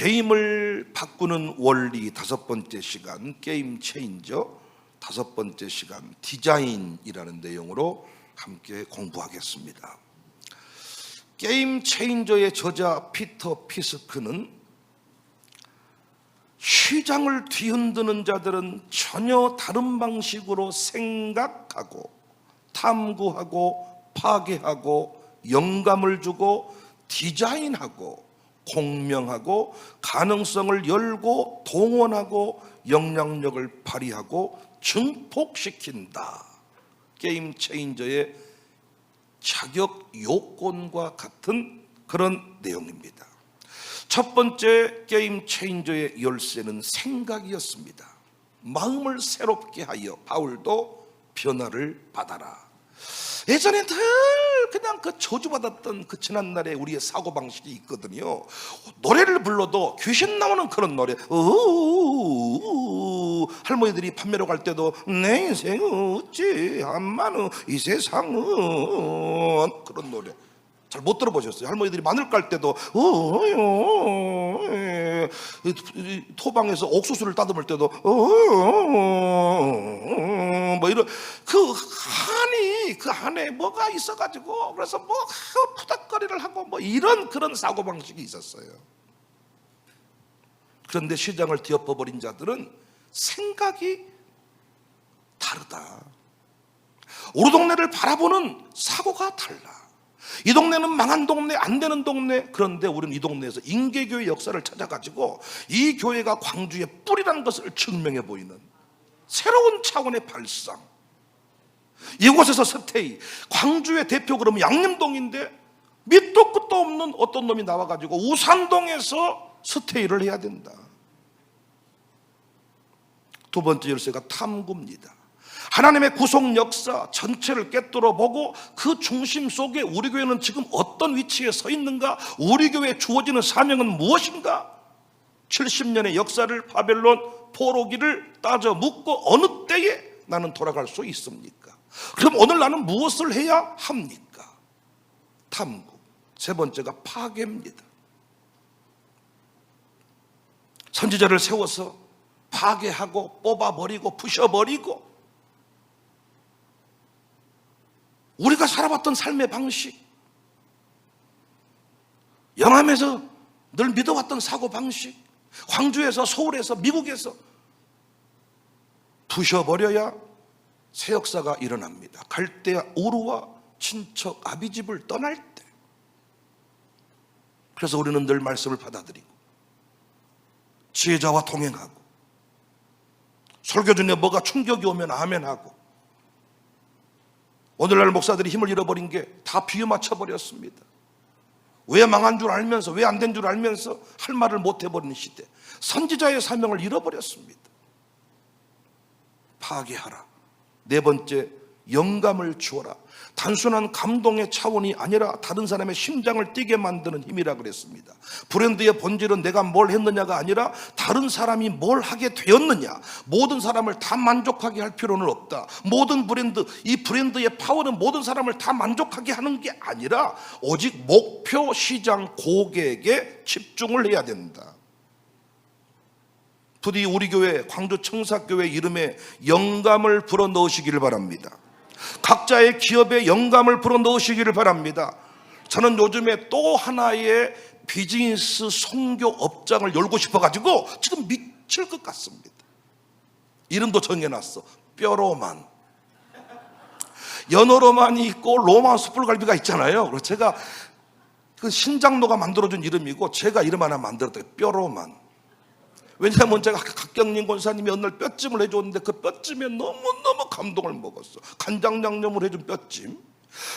게임을 바꾸는 원리 5번째 시간, 게임 체인저 5번째 시간, 디자인이라는 내용으로 함께 공부하겠습니다. 게임 체인저의 저자 피터 피스크는 시장을 뒤흔드는 자들은 전혀 다른 방식으로 생각하고 탐구하고 파괴하고 영감을 주고 디자인하고 공명하고 가능성을 열고 동원하고 영향력을 발휘하고 증폭시킨다. 게임 체인저의 자격 요건과 같은 그런 내용입니다. 첫 번째 게임 체인저의 열쇠는 생각이었습니다. 마음을 새롭게 하여 바울도 변화를 받아라. 예전에 늘 그냥 그 저주받았던 그 지난날에 우리의 사고방식이 있거든요. 노래를 불러도 귀신 나오는 그런 노래, 할머니들이 판매로 갈 때도 내 인생은 어찌 한마는 이 세상은, 그런 노래 잘 못 들어보셨어요? 할머니들이 마늘 깔 때도 토방에서 옥수수를 따듬을 때도 뭐 이런 그 안에 뭐가 있어가지고 그래서 뭐 푸닥거리를 하고 뭐 이런 그런 사고방식이 있었어요. 그런데 시장을 뒤엎어버린 자들은 생각이 다르다. 우리 동네를 바라보는 사고가 달라. 이 동네는 망한 동네, 안 되는 동네. 그런데 우리는 이 동네에서 인계교회 역사를 찾아가지고 이 교회가 광주의 뿌리라는 것을 증명해 보이는 새로운 차원의 발상. 이곳에서 스테이, 광주의 대표 그러면 양림동인데 밑도 끝도 없는 어떤 놈이 나와가지고 우산동에서 스테이를 해야 된다. 두 번째 열쇠가 탐구입니다. 하나님의 구속 역사 전체를 꿰뚫어 보고 그 중심 속에 우리 교회는 지금 어떤 위치에 서 있는가, 우리 교회에 주어지는 사명은 무엇인가, 70년의 역사를 바벨론 포로기를 따져 묻고 어느 때에 나는 돌아갈 수 있습니까? 그럼 오늘 나는 무엇을 해야 합니까? 탐구. 세 번째가 파괴입니다. 선지자를 세워서 파괴하고 뽑아버리고 부셔버리고 우리가 살아왔던 삶의 방식, 영암에서 늘 믿어왔던 사고방식, 광주에서 서울에서 미국에서 부셔버려야 새 역사가 일어납니다. 갈대아 우르와 친척 아비집을 떠날 때. 그래서 우리는 늘 말씀을 받아들이고 지혜자와 동행하고 설교 중에 뭐가 충격이 오면 아멘하고, 오늘날 목사들이 힘을 잃어버린 게 다 비유 맞춰버렸습니다. 왜 망한 줄 알면서, 왜 안 된 줄 알면서 할 말을 못 해버리는 시대. 선지자의 사명을 잃어버렸습니다. 파괴하라. 네 번째, 영감을 주어라. 단순한 감동의 차원이 아니라 다른 사람의 심장을 뛰게 만드는 힘이라 그랬습니다. 브랜드의 본질은 내가 뭘 했느냐가 아니라 다른 사람이 뭘 하게 되었느냐. 모든 사람을 다 만족하게 할 필요는 없다. 모든 브랜드, 이 브랜드의 파워는 모든 사람을 다 만족하게 하는 게 아니라 오직 목표 시장 고객에 집중을 해야 된다. 부디 우리 교회 광주 청사교회 이름에 영감을 불어넣으시기를 바랍니다. 각자의 기업에 영감을 불어넣으시기를 바랍니다. 저는 요즘에 또 하나의 비즈니스 선교 업장을 열고 싶어가지고 지금 미칠 것 같습니다. 이름도 정해놨어. 뼈로만. 연어로만이 있고 로마 숯불갈비가 있잖아요. 그래서 제가 그 신장로가 만들어준 이름이고 제가 이름 하나 만들었더니 뼈로만. 왜냐하면 제가 각경림 권사님이 어느 날 뼈찜을 해줬는데 그 뼈찜에 너무너무 감동을 먹었어. 간장 양념을 해준 뼈찜.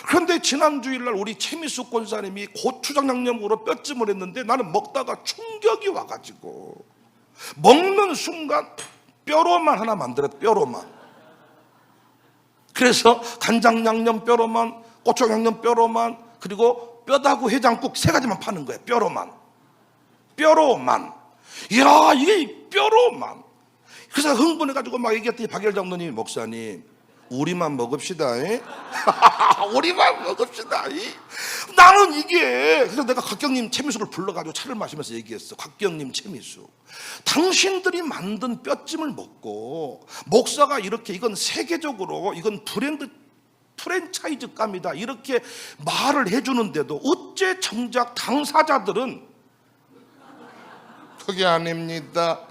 그런데 지난 주일날 우리 최미숙 권사님이 고추장 양념으로 뼈찜을 했는데 나는 먹다가 충격이 와가지고 먹는 순간 뼈로만 하나 만들었어. 뼈로만. 그래서 간장 양념 뼈로만, 고추장 양념 뼈로만, 그리고 뼈다구 해장국 3가지만 파는 거예요. 뼈로만. 뼈로만. 이야, 이게 뼈로만. 그래서 흥분해가지고 막 얘기했더니 박열 장로님, 목사님, 우리만 먹읍시다. 우리만 먹읍시다. 나는 이게, 그래서 내가 곽경님 최미숙을 불러가지고 차를 마시면서 얘기했어. 곽경님 최미숙, 당신들이 만든 뼈찜을 먹고 목사가 이렇게 이건 세계적으로 이건 프랜차이즈감이다 이렇게 말을 해주는데도 어째 정작 당사자들은 그게 아닙니다.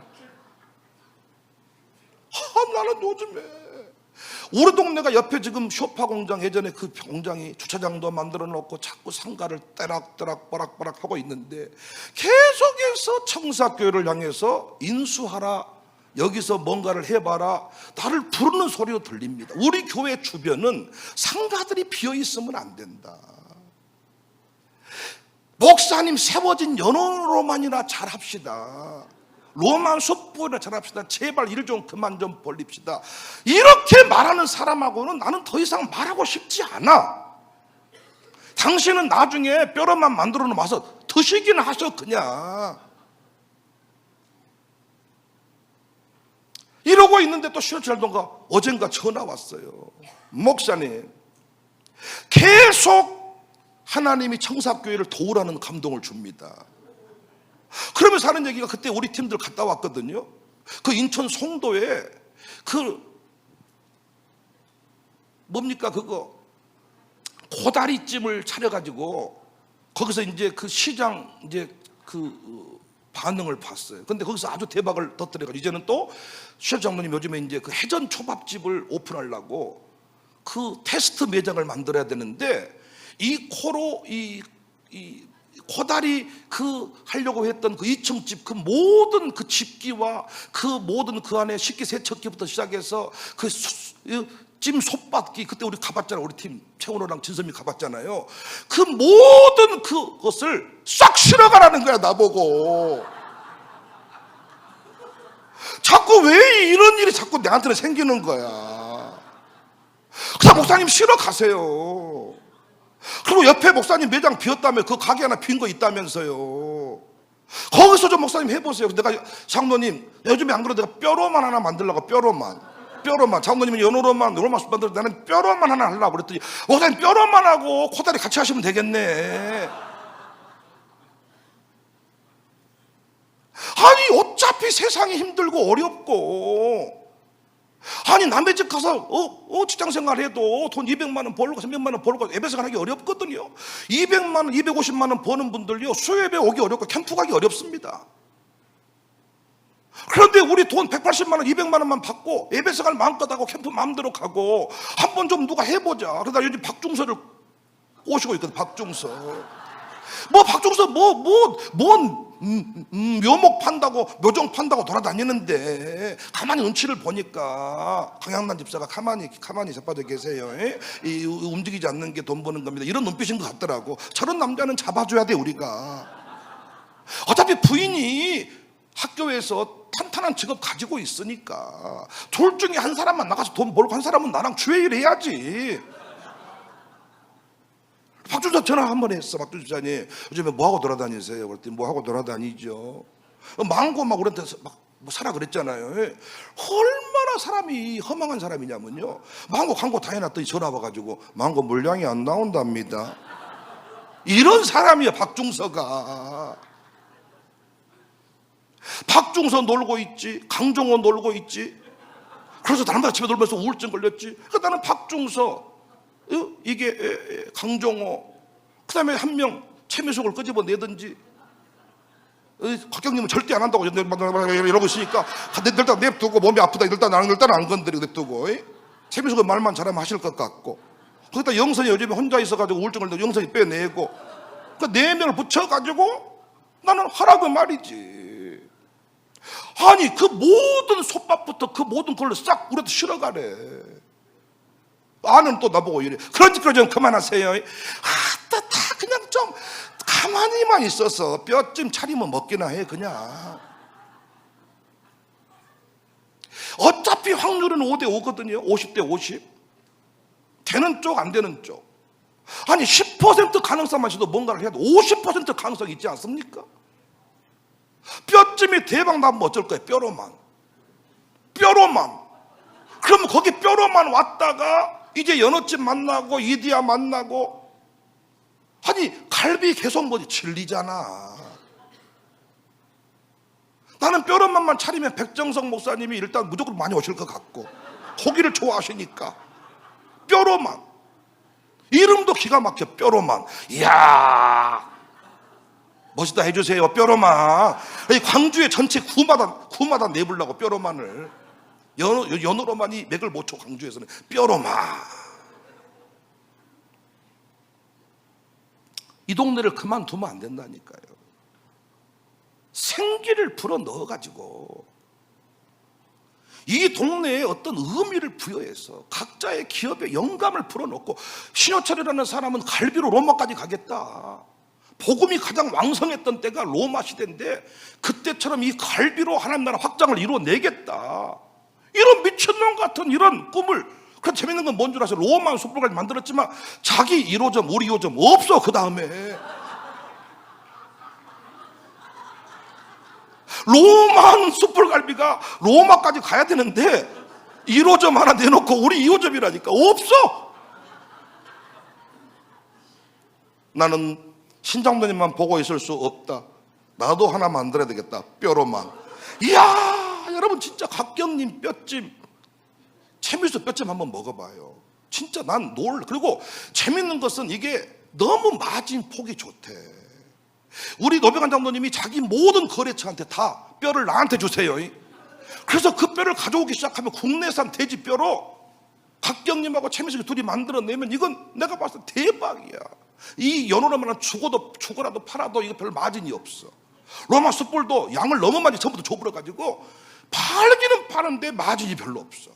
나는 요즘에 우리 동네가 옆에 지금 쇼파 공장, 예전에 그 공장이 주차장도 만들어 놓고 자꾸 상가를 따락따락 바락바락 하고 있는데 계속해서 청사교회를 향해서 인수하라, 여기서 뭔가를 해봐라, 나를 부르는 소리로 들립니다. 우리 교회 주변은 상가들이 비어 있으면 안 된다. 목사님 세워진 연호로만이나 잘합시다. 로만 솥보이나 잘합시다. 제발 일 좀 그만 좀 벌립시다. 이렇게 말하는 사람하고는 나는 더 이상 말하고 싶지 않아. 당신은 나중에 뼈로만 만들어 놓아서 드시긴 하셔 그냥. 이러고 있는데 또 신호철동가 어젠가 전화 왔어요. 목사님, 계속 하나님이 청사교회를 도우라는 감동을 줍니다. 그러면서 하는 얘기가, 그때 우리 팀들 갔다 왔거든요. 그 인천 송도에 그 뭡니까 그거 고다리찜을 차려가지고 거기서 이제 그 시장 이제 그 반응을 봤어요. 근데 거기서 아주 대박을 터뜨려가지고 이제는 또 셰프 장로님 요즘에 이제 그 해전 초밥집을 오픈하려고 그 테스트 매장을 만들어야 되는데 이 코로 이 고다리 그 하려고 했던 그 2층 집 그 모든 그 집기와 그 모든 그 안에 식기세척기부터 시작해서 그 찜 솥받기, 그때 우리 가봤잖아요. 우리 팀 최원호랑 진선미 가봤잖아요. 그 모든 그것을 싹 실어가라는 거야 나보고. 자꾸 왜 이런 일이 자꾸 내한테는 생기는 거야. 그래서 목사님 실어 가세요. 그리고 옆에 목사님 매장 비었다며 그 가게 하나 빈 거 있다면서요. 거기서 좀 목사님 해보세요. 내가 장로님 요즘에 안 그래도 내가 뼈로만 하나 만들려고. 뼈로만 장로님은 연어로만 만들어, 나는 뼈로만 하나 하려고 그랬더니 목사님 뼈로만 하고 코다리 같이 하시면 되겠네. 아니 어차피 세상이 힘들고 어렵고, 아니 남의 집 가서 직장생활 해도 돈 200만 원 벌고 300만 원 벌고 예배생활 하기 어렵거든요. 200만 원 250만 원 버는 분들요 수요예배 오기 어렵고 캠프 가기 어렵습니다. 그런데 우리 돈 180만 원 200만 원만 받고 예배생활 마음껏 하고 캠프 마음대로 가고 한번 좀 누가 해보자. 그러다 요즘 박중서를 꼬시고 있거든. 박중서 박중서 뭔 묘목 판다고 묘종 판다고 돌아다니는데 가만히 눈치를 보니까 강양란 집사가 가만히 자빠져 계세요. 이 움직이지 않는 게 돈 버는 겁니다. 이런 눈빛인 것 같더라고. 저런 남자는 잡아줘야 돼 우리가. 어차피 부인이 학교에서 탄탄한 직업 가지고 있으니까 둘 중에 한 사람만 나가서 돈 벌고 한 사람은 나랑 주회일 해야지. 박주자 전화 한 번 했어. 박주자님 요즘에 뭐하고 돌아다니세요? 그랬더니 뭐하고 돌아다니죠. 망고 막 우리한테 막 사라 그랬잖아요. 얼마나 사람이 허망한 사람이냐면요, 망고 광고 다 해놨더니 전화 와가지고 망고 물량이 안 나온답니다. 이런 사람이야 박중서가. 박중서 놀고 있지, 강정호 놀고 있지. 그래서 다른 집에 놀면서 우울증 걸렸지. 그러니까 나는 박중서, 이게 강정호, 그 다음에 한 명 최미숙을 끄집어내든지. 곽경님은 절대 안 한다고 이러고 있으니까 일단 냅두고, 몸이 아프다 일단 안 건드리고 냅두고, 최미숙은 말만 잘하면 하실 것 같고, 거기다 영선이 요즘에 혼자 있어가지고 우울증을 내고 영선이 빼내고, 그 4명을 붙여가지고 나는 하라고 말이지. 아니 그 모든 솥밥부터 그 모든 걸로 싹 우리한테 실어가래. 아는 또 나보고 이래. 그러니까 좀 그만하세요. 다 그냥 좀 가만히만 있어서 뼈찜 차리면 먹기나 해 그냥. 어차피 확률은 5대5거든요 50대 50. 되는 쪽 안 되는 쪽. 아니 10% 가능성만 있어도 뭔가를 해도 50% 가능성이 있지 않습니까? 뼈찜이 대박 나면 어쩔 거예요. 뼈로만. 그러면 거기 뼈로만 왔다가 이제 연어집 만나고 이디야 만나고, 아니 갈비 계속 뭐지 질리잖아. 나는 뼈로만만 차리면 백정성 목사님이 일단 무조건 많이 오실 것 같고, 고기를 좋아하시니까 뼈로만, 이름도 기가 막혀. 뼈로만. 이야 멋있다 해주세요. 뼈로만. 광주에 전체 구마다 내불라고 뼈로만을. 연어로만이 맥을 못 쳐. 광주에서는 뼈로만. 이 동네를 그만두면 안 된다니까요. 생기를 불어 넣어가지고 이 동네에 어떤 의미를 부여해서 각자의 기업에 영감을 불어넣고, 신효철이라는 사람은 갈비로 로마까지 가겠다. 복음이 가장 왕성했던 때가 로마 시대인데 그때처럼 이 갈비로 하나님 나라 확장을 이루어내겠다. 이런 미친놈 같은 이런 꿈을. 그 재밌는 건 뭔 줄 아세요? 로마는 숯불까지 만들었지만 자기 1호점, 우리 2호점 없어. 그 다음에 로마는 숯불갈비가 로마까지 가야 되는데 1호점 하나 내놓고 우리 2호점이라니까 없어. 나는 신장로님만 보고 있을 수 없다. 나도 하나 만들어야 되겠다. 뼈로만. 이야 여러분, 진짜 각경님 뼈찜, 채밀수 뼈찜 한번 먹어봐요. 진짜 난 그리고 재밌는 것은 이게 너무 마진 폭이 좋대. 우리 노병환 장로님이 자기 모든 거래처한테 다 뼈를 나한테 주세요. 그래서 그 뼈를 가져오기 시작하면 국내산 돼지뼈로 각경님하고 최민식이 둘이 만들어내면 이건 내가 봤을 때 대박이야. 이 연어로만 죽어라도 팔아도 이거 별 마진이 없어. 로마 숯불도 양을 너무 많이 전부 다 줘버려가지고 팔기는 파는데 마진이 별로 없어.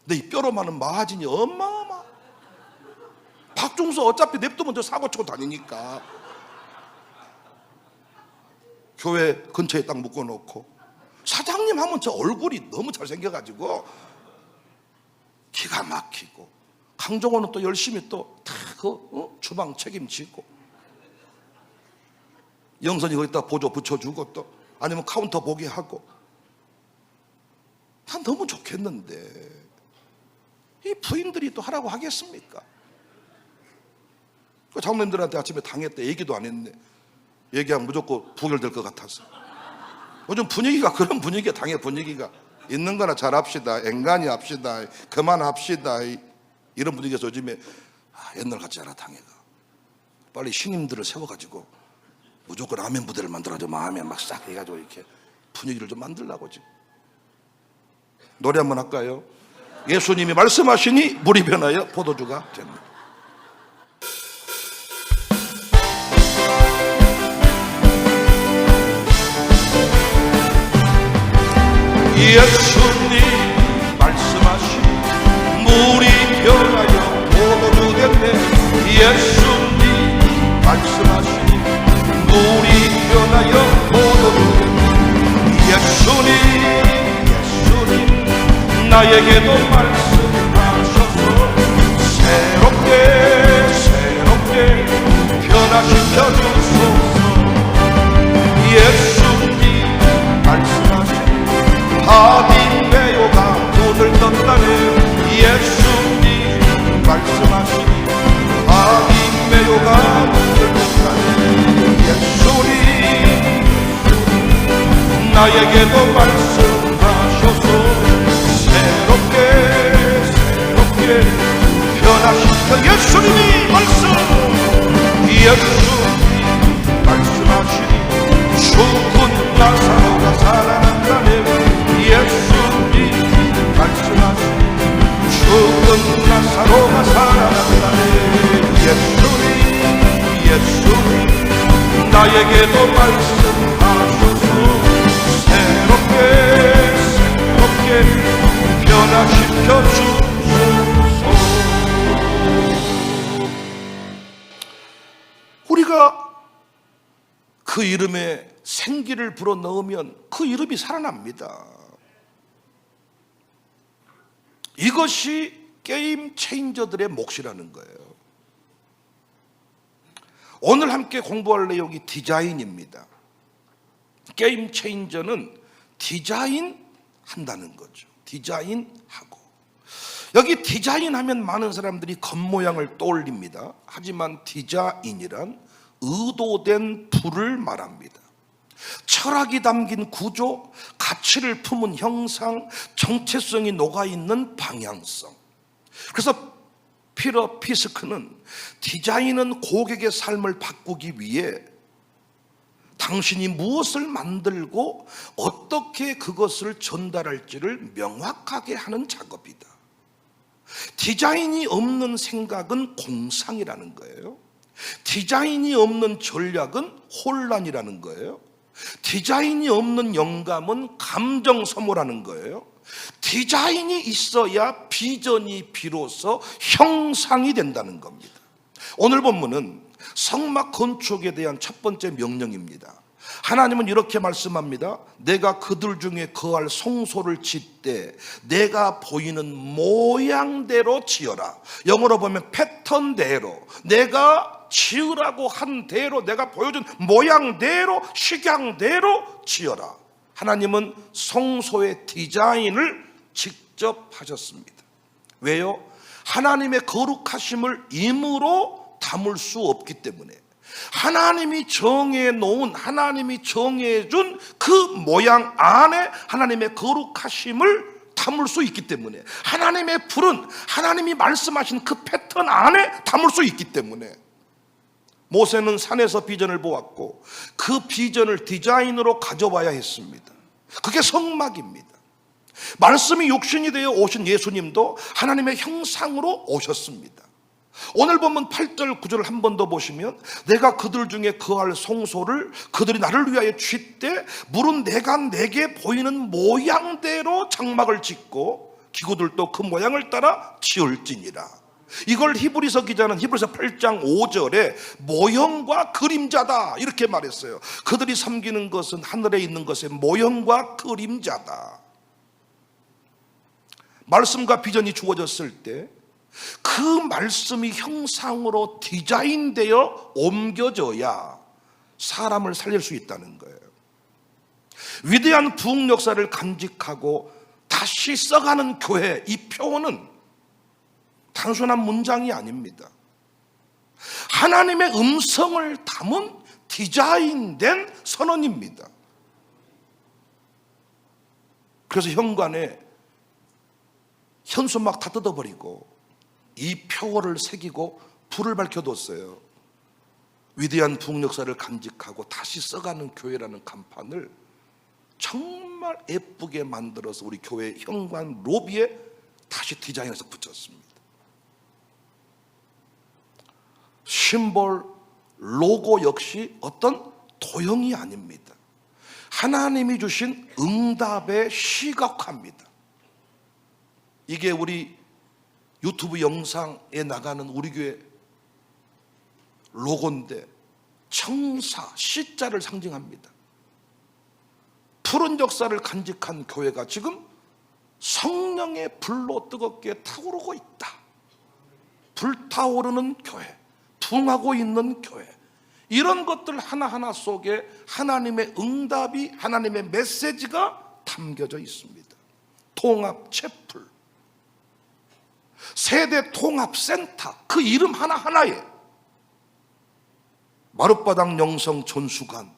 근데 이 뼈로만은 마진이 어마어마. 박중수 어차피 냅두면 저 사고 치고 다니니까 교회 근처에 딱 묶어놓고, 사장님 하면 저 얼굴이 너무 잘생겨가지고 기가 막히고, 강정호는 또 열심히 또 다 주방 책임지고, 영선이 거기다 보조 붙여주고, 또 아니면 카운터 보게 하고. 난 너무 좋겠는데 이 부인들이 또 하라고 하겠습니까? 그 장로님들한테 아침에 당했대. 얘기도 안 했네. 얘기하면 무조건 부결될 것 같아서. 요즘 분위기가 그런 분위기야. 당의 분위기가. 있는 거나 잘합시다, 앵간히 합시다, 그만합시다, 이런 분위기에서 요즘에 옛날 같지 않아. 당회가 빨리 신임들을 세워가지고 무조건 아멘 부대를 만들어가지고 마음에 막 싹 해가지고 이렇게 분위기를 좀 만들려고 지금. 노래 한번 할까요? 예수님이 말씀하시니 물이 변하여 포도주가 된다. 예수님 말씀하시니 물이 변하여 포도주 됐네. 예수님 말씀하시니 물이 변하여 포도주 됐네. 예수님 나에게도 말씀하셔서 새롭게 변화시켜 주소서. 예수님 말씀하시니 바디메오가 돈을 떴다네. 예수님 말씀하시니 바디메오가 돈을 떴다네. 예수님 나에게도 말씀하셔서 새롭게 변화시켜. 예수님이 예수님 말씀하시니 죽은 나사로가 살아난다네. 예수님 말씀하시니 죽은 나사로가 살아난다네. 예수님 나에게도 말씀하셔서 새롭게 변화시켜 주소서. 우리가 그 이름에 생기를 불어넣으면 그 이름이 살아납니다. 이것이 게임 체인저들의 몫이라는 거예요. 오늘 함께 공부할 내용이 디자인입니다. 게임 체인저는 디자인 한다는 거죠. 디자인하고. 여기 디자인 하면 많은 사람들이 겉모양을 떠올립니다. 하지만 디자인이란 의도된 불을 말합니다. 철학이 담긴 구조, 가치를 품은 형상, 정체성이 녹아있는 방향성. 그래서 피터 피스크는 디자인은 고객의 삶을 바꾸기 위해 당신이 무엇을 만들고 어떻게 그것을 전달할지를 명확하게 하는 작업이다. 디자인이 없는 생각은 공상이라는 거예요. 디자인이 없는 전략은 혼란이라는 거예요. 디자인이 없는 영감은 감정 소모라는 거예요. 디자인이 있어야 비전이 비로소 형상이 된다는 겁니다. 오늘 본문은 성막 건축에 대한 첫 번째 명령입니다. 하나님은 이렇게 말씀합니다. 내가 그들 중에 거할 성소를 짓되 내가 보이는 모양대로 지어라. 영어로 보면 패턴대로, 내가 지으라고 한 대로, 내가 보여준 모양대로, 식양대로 지어라. 하나님은 성소의 디자인을 직접 하셨습니다. 왜요? 하나님의 거룩하심을 임으로 담을 수 없기 때문에, 하나님이 정해놓은, 하나님이 정해준 그 모양 안에 하나님의 거룩하심을 담을 수 있기 때문에, 하나님의 불은 하나님이 말씀하신 그 패턴 안에 담을 수 있기 때문에, 모세는 산에서 비전을 보았고 그 비전을 디자인으로 가져와야 했습니다. 그게 성막입니다. 말씀이 육신이 되어 오신 예수님도 하나님의 형상으로 오셨습니다. 오늘 보면 8절 9절을 한 번 더 보시면, 내가 그들 중에 거할 성소를 그들이 나를 위하여 짓되 물은 내가 내게 보이는 모양대로 장막을 짓고 기구들도 그 모양을 따라 지을지니라. 이걸 히브리서 기자는 히브리서 8장 5절에 모형과 그림자다 이렇게 말했어요. 그들이 섬기는 것은 하늘에 있는 것의 모형과 그림자다. 말씀과 비전이 주어졌을 때 그 말씀이 형상으로 디자인되어 옮겨져야 사람을 살릴 수 있다는 거예요. 위대한 부흥 역사를 간직하고 다시 써가는 교회, 이 표어는 단순한 문장이 아닙니다. 하나님의 음성을 담은 디자인된 선언입니다. 그래서 현관에 현수막 다 뜯어버리고 이 표어를 새기고 불을 밝혀뒀어요. 위대한 부흥 역사를 간직하고 다시 써가는 교회라는 간판을 정말 예쁘게 만들어서 우리 교회 현관 로비에 다시 디자인해서 붙였습니다. 심볼, 로고 역시 어떤 도형이 아닙니다. 하나님이 주신 응답의 시각화입니다. 이게 우리 유튜브 영상에 나가는 우리 교회 로고인데, 청사, 시자를 상징합니다. 푸른 역사를 간직한 교회가 지금 성령의 불로 뜨겁게 타오르고 있다. 불타오르는 교회, 부흥하고 있는 교회, 이런 것들 하나하나 속에 하나님의 응답이, 하나님의 메시지가 담겨져 있습니다. 통합 채플, 세대 통합센터, 그 이름 하나하나에 마룻바닥 영성 전수관,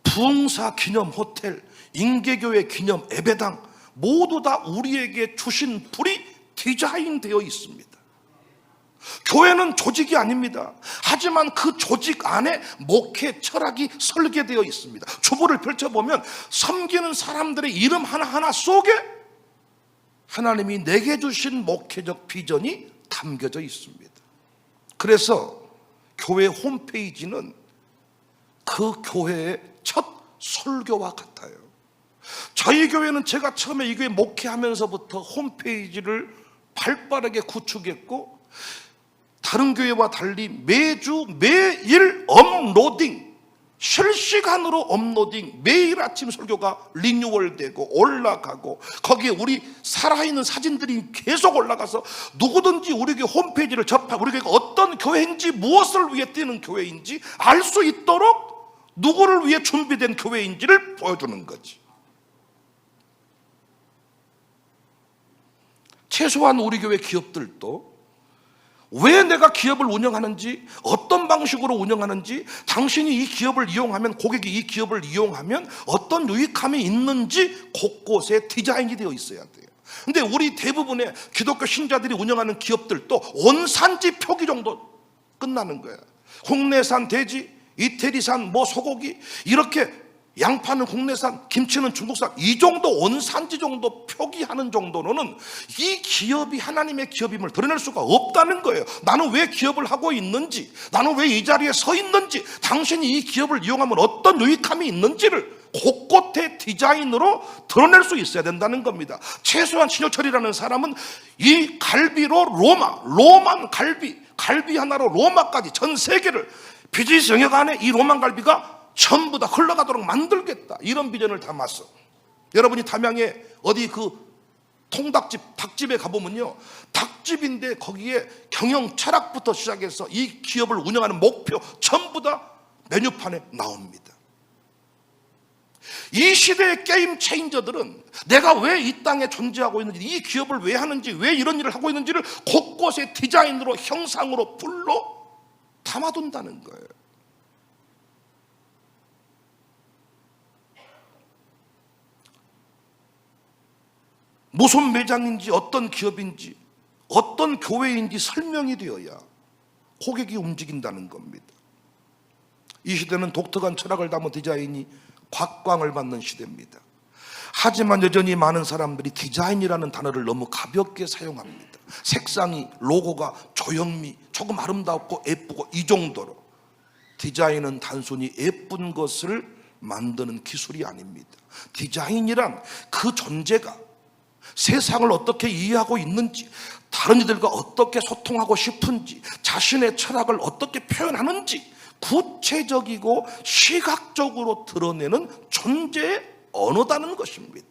부흥사 기념 호텔, 인계교회 기념 예배당, 모두 다 우리에게 주신 불이 디자인되어 있습니다. 교회는 조직이 아닙니다. 하지만 그 조직 안에 목회 철학이 설계되어 있습니다. 주보를 펼쳐보면 섬기는 사람들의 이름 하나하나 속에 하나님이 내게 주신 목회적 비전이 담겨져 있습니다. 그래서 교회 홈페이지는 그 교회의 첫 설교와 같아요. 저희 교회는 제가 처음에 이 교회 목회하면서부터 홈페이지를 발빠르게 구축했고, 다른 교회와 달리 매주 매일 업로딩, 실시간으로 업로딩, 매일 아침 설교가 리뉴얼되고 올라가고, 거기에 우리 살아있는 사진들이 계속 올라가서 누구든지 우리 교회 홈페이지를 접하고 우리 교회가 어떤 교회인지, 무엇을 위해 뛰는 교회인지 알 수 있도록 누구를 위해 준비된 교회인지를 보여주는 거지. 최소한 우리 교회 기업들도 왜 내가 기업을 운영하는지, 어떤 방식으로 운영하는지, 당신이 이 기업을 이용하면, 고객이 이 기업을 이용하면 어떤 유익함이 있는지 곳곳에 디자인이 되어 있어야 돼요. 근데 우리 대부분의 기독교 신자들이 운영하는 기업들도 원산지 표기 정도 끝나는 거야. 국내산 돼지, 이태리산 소고기, 이렇게 양파는 국내산, 김치는 중국산, 이 정도 원산지 정도 표기하는 정도로는 이 기업이 하나님의 기업임을 드러낼 수가 없다는 거예요. 나는 왜 기업을 하고 있는지, 나는 왜 이 자리에 서 있는지, 당신이 이 기업을 이용하면 어떤 유익함이 있는지를 곳곳의 디자인으로 드러낼 수 있어야 된다는 겁니다. 최소한 신효철이라는 사람은 이 갈비로 로만 갈비 하나로 로마까지 전 세계를 비즈니스 영역 안에 이 로만 갈비가 전부 다 흘러가도록 만들겠다, 이런 비전을 담았어. 여러분이 담양에 어디 통닭집, 닭집에 가보면요, 닭집인데 거기에 경영 철학부터 시작해서 이 기업을 운영하는 목표 전부 다 메뉴판에 나옵니다. 이 시대의 게임 체인저들은 내가 왜 이 땅에 존재하고 있는지, 이 기업을 왜 하는지, 왜 이런 일을 하고 있는지를 곳곳에 디자인으로, 형상으로, 불로 담아둔다는 거예요. 무슨 매장인지, 어떤 기업인지, 어떤 교회인지 설명이 되어야 고객이 움직인다는 겁니다. 이 시대는 독특한 철학을 담은 디자인이 곽광을 받는 시대입니다. 하지만 여전히 많은 사람들이 디자인이라는 단어를 너무 가볍게 사용합니다. 색상이, 로고가, 조형미, 조금 아름답고 예쁘고, 이 정도로. 디자인은 단순히 예쁜 것을 만드는 기술이 아닙니다. 디자인이란 그 존재가 세상을 어떻게 이해하고 있는지, 다른 이들과 어떻게 소통하고 싶은지, 자신의 철학을 어떻게 표현하는지 구체적이고 시각적으로 드러내는 존재의 언어다는 것입니다.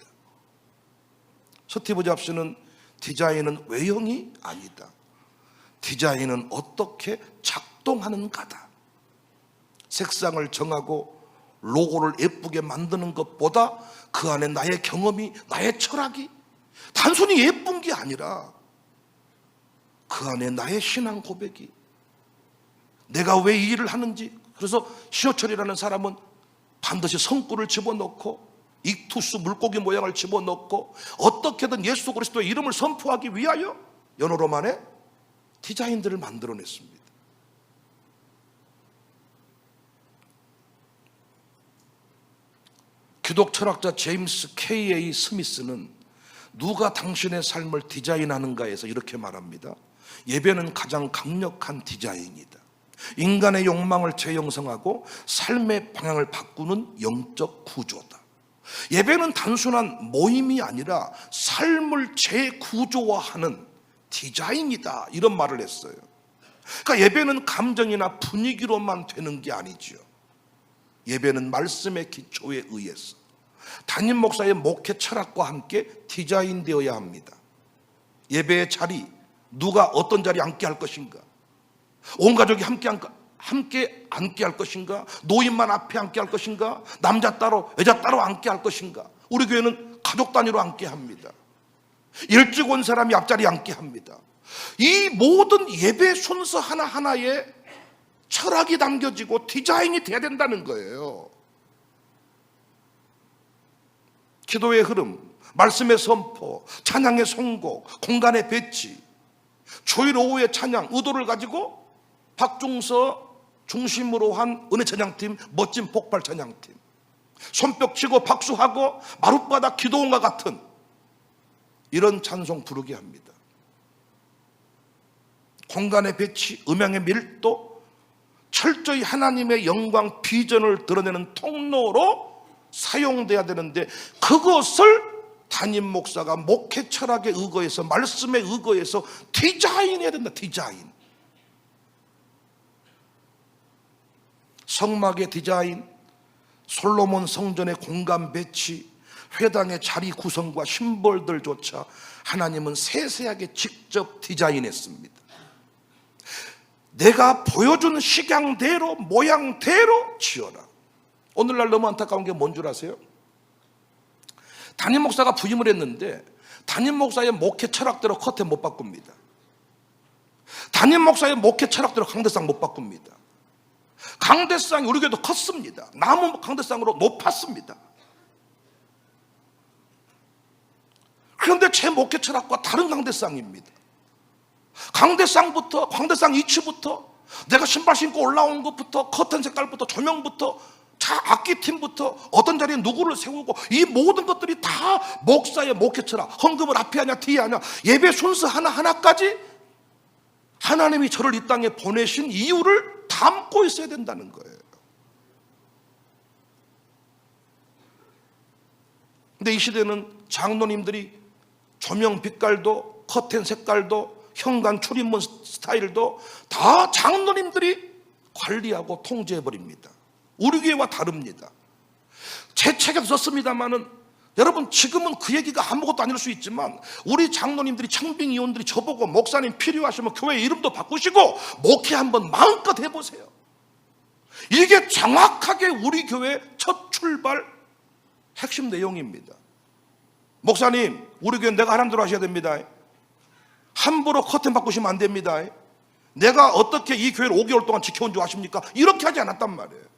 스티브 잡스는 디자인은 외형이 아니다, 디자인은 어떻게 작동하는가다. 색상을 정하고 로고를 예쁘게 만드는 것보다 그 안에 나의 경험이, 나의 철학이 단순히 예쁜 게 아니라 그 안에 나의 신앙 고백이, 내가 왜 이 일을 하는지. 그래서 신효철이라는 사람은 반드시 성구를 집어넣고 익투스 물고기 모양을 집어넣고 어떻게든 예수 그리스도의 이름을 선포하기 위하여 여러 로만의 디자인들을 만들어냈습니다. 기독 철학자 제임스 K.A. 스미스는 누가 당신의 삶을 디자인하는가에서 이렇게 말합니다. 예배는 가장 강력한 디자인이다. 인간의 욕망을 재형성하고 삶의 방향을 바꾸는 영적 구조다. 예배는 단순한 모임이 아니라 삶을 재구조화하는 디자인이다, 이런 말을 했어요. 그러니까 예배는 감정이나 분위기로만 되는 게 아니죠. 예배는 말씀의 기초에 의해서 담임 목사의 목회 철학과 함께 디자인되어야 합니다. 예배의 자리, 누가 어떤 자리에 앉게 할 것인가, 온 가족이 함께 앉게 할 것인가, 노인만 앞에 앉게 할 것인가, 남자 따로 여자 따로 앉게 할 것인가. 우리 교회는 가족 단위로 앉게 합니다. 일찍 온 사람이 앞자리에 앉게 합니다. 이 모든 예배 순서 하나하나에 철학이 담겨지고 디자인이 돼야 된다는 거예요. 기도의 흐름, 말씀의 선포, 찬양의 선곡, 공간의 배치, 주일 오후의 찬양 의도를 가지고 박중서 중심으로 한 은혜 찬양팀, 멋진 폭발 찬양팀, 손뼉 치고 박수하고 마룻바닥 기도원과 같은 이런 찬송 부르게 합니다. 공간의 배치, 음향의 밀도, 철저히 하나님의 영광 비전을 드러내는 통로로 사용돼야 되는데, 그것을 담임 목사가 목회 철학에 의거해서, 말씀에 의거해서 디자인해야 된다. 디자인. 성막의 디자인, 솔로몬 성전의 공간 배치, 회당의 자리 구성과 심볼들조차 하나님은 세세하게 직접 디자인했습니다. 내가 보여준 식양대로, 모양대로 지어라. 오늘날 너무 안타까운 게 뭔 줄 아세요? 담임 목사가 부임을 했는데 담임 목사의 목회 철학대로 커튼 못 바꿉니다. 담임 목사의 목회 철학대로 강대상 못 바꿉니다. 강대상이 우리 교회도 컸습니다. 나무 강대상으로 높았습니다. 그런데 제 목회 철학과 다른 강대상입니다. 강대상부터, 강대상 이치부터, 내가 신발 신고 올라온 것부터, 커튼 색깔부터, 조명부터, 악기팀부터, 어떤 자리에 누구를 세우고, 이 모든 것들이 다 목사의 목회 철학, 헌금을 앞에 하냐 뒤에 하냐, 예배 순서 하나하나까지 하나님이 저를 이 땅에 보내신 이유를 담고 있어야 된다는 거예요. 근데 이 시대는 장로님들이 조명 빛깔도, 커튼 색깔도, 현관 출입문 스타일도 다 장로님들이 관리하고 통제해버립니다. 우리 교회와 다릅니다. 제 책에도 썼습니다마는, 여러분 지금은 그 얘기가 아무것도 아닐 수 있지만, 우리 장로님들이, 청빙위원들이 저보고 목사님 필요하시면 교회 이름도 바꾸시고 목회 한번 마음껏 해보세요. 이게 정확하게 우리 교회 첫 출발 핵심 내용입니다. 목사님, 우리 교회 내가 하라는 대로 하셔야 됩니다. 함부로 커튼 바꾸시면 안 됩니다. 내가 어떻게 이 교회를 5개월 동안 지켜온 줄 아십니까? 이렇게 하지 않았단 말이에요.